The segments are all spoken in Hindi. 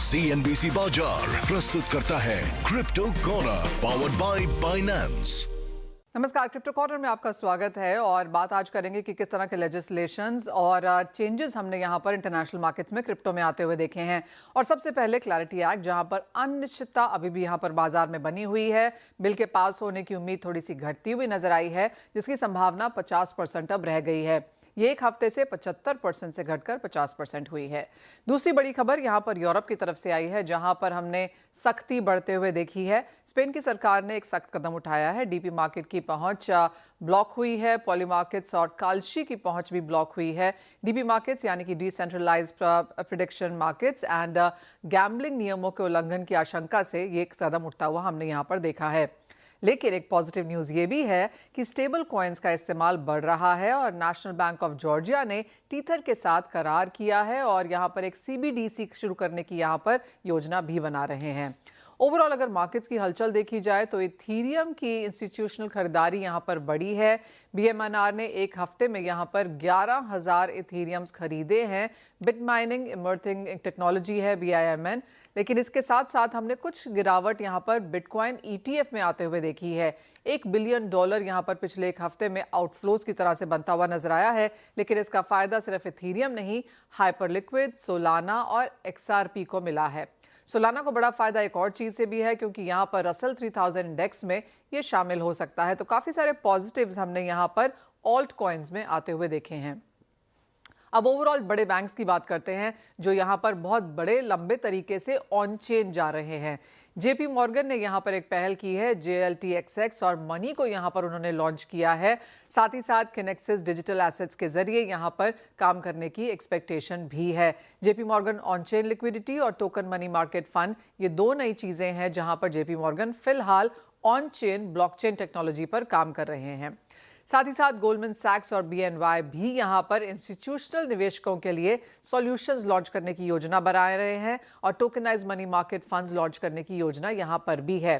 CNBC बाजार प्रस्तुत करता है crypto corner powered by Binance. नमस्कार, क्रिप्टो कॉर्नर में आपका स्वागत है और बात आज करेंगे कि किस तरह के लेजिस्लेशंस और चेंजेस हमने यहाँ पर इंटरनेशनल मार्केट्स में क्रिप्टो में आते हुए देखे हैं। और सबसे पहले क्लैरिटी एक्ट, जहाँ पर अनिश्चितता अभी भी यहाँ पर बाजार में बनी हुई है। बिल के पास होने की उम्मीद थोड़ी सी घटती हुई नजर आई है, जिसकी संभावना 50% अब रह गई है। ये एक हफ्ते से 75% से घटकर 50% हुई है। दूसरी बड़ी खबर यहाँ पर यूरोप की तरफ से आई है, जहाँ पर हमने सख्ती बढ़ते हुए देखी है। स्पेन की सरकार ने एक सख्त कदम उठाया है। डीपी मार्केट की पहुंच ब्लॉक हुई है। पॉली मार्केट्स और कालशी की पहुंच भी ब्लॉक हुई है। डीपी मार्केट्स यानी कि decentralized prediction markets and gambling नियमों के उल्लंघन की आशंका से ये एक कदम उठता हुआ हमने यहाँ पर देखा है। लेकिन एक पॉजिटिव न्यूज़ ये भी है कि स्टेबल कॉइन्स का इस्तेमाल बढ़ रहा है और नेशनल बैंक ऑफ जॉर्जिया ने टीथर के साथ करार किया है और यहाँ पर एक CBDC शुरू करने की यहाँ पर योजना भी बना रहे हैं। ओवरऑल अगर मार्केट्स की हलचल देखी जाए तो इथीरियम की इंस्टीट्यूशनल खरीदारी यहाँ पर बढ़ी है। BMNR ने एक हफ्ते में यहाँ पर 11,000 इथीरियम्स खरीदे हैं। बिट माइनिंग इमर्जिंग टेक्नोलॉजी है BIMN, लेकिन इसके साथ साथ हमने कुछ गिरावट यहाँ पर बिटकॉइन ETF में आते हुए देखी है। $1 बिलियन यहाँ पर पिछले एक हफ्ते में आउटफ्लोज की तरह से बनता हुआ नजर आया है। लेकिन इसका फायदा सिर्फ इथीरियम नहीं, हाइपरलिक्विड, सोलाना और XRP को मिला है। सोलाना को बड़ा फायदा एक और चीज से भी है, क्योंकि यहाँ पर रसल 3000 इंडेक्स में ये शामिल हो सकता है। तो काफी सारे पॉजिटिव्स हमने यहाँ पर ऑल्ट कॉइन्स में आते हुए देखे हैं। अब ओवरऑल बड़े बैंक्स की बात करते हैं, जो यहाँ पर बहुत बड़े लंबे तरीके से ऑन चेन जा रहे हैं। JP मॉर्गन ने यहाँ पर एक पहल की है। JLTXX और मनी को यहाँ पर उन्होंने लॉन्च किया है। साथ ही साथ किनेक्सिस डिजिटल एसेट्स के जरिए यहाँ पर काम करने की एक्सपेक्टेशन भी है। JP Morgan on chain liquidity और टोकन मनी मार्केट फंड, ये दो नई चीजें हैं जहाँ पर JP मॉर्गन फिलहाल ऑन चेन ब्लॉकचेन टेक्नोलॉजी पर काम कर रहे हैं। साथ ही साथ गोल्डमैन सैक्स और BNY भी यहाँ पर इंस्टीट्यूशनल निवेशकों के लिए सॉल्यूशंस लॉन्च करने की योजना बना रहे हैं और tokenise money market funds launch करने की योजना यहाँ पर भी है।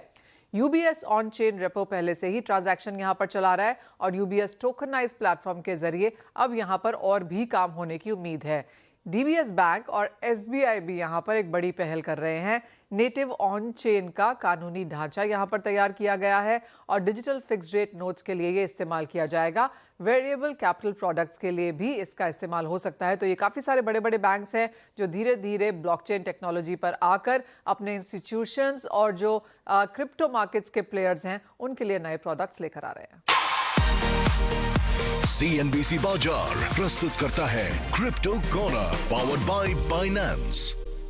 UBS ऑन चेन रेपो पहले से ही ट्रांजैक्शन यहाँ पर चला रहा है और UBS टोकनाइज प्लेटफॉर्म के जरिए अब यहाँ पर और भी काम होने की उम्मीद है। DBS बैंक और SBI भी यहाँ पर एक बड़ी पहल कर रहे हैं। नेटिव ऑन चेन का कानूनी ढांचा यहाँ पर तैयार किया गया है और डिजिटल फिक्स्ड रेट नोट्स के लिए ये इस्तेमाल किया जाएगा। वेरिएबल कैपिटल प्रोडक्ट्स के लिए भी इसका इस्तेमाल हो सकता है। तो ये काफ़ी सारे बड़े बड़े बैंक्स हैं जो धीरे धीरे ब्लॉकचेन टेक्नोलॉजी पर आकर अपने इंस्टीट्यूशंस और जो क्रिप्टो मार्केट्स के प्लेयर्स हैं उनके लिए नए प्रोडक्ट्स लेकर आ रहे हैं। CNBC बाजार प्रस्तुत करता है crypto corner powered by Binance.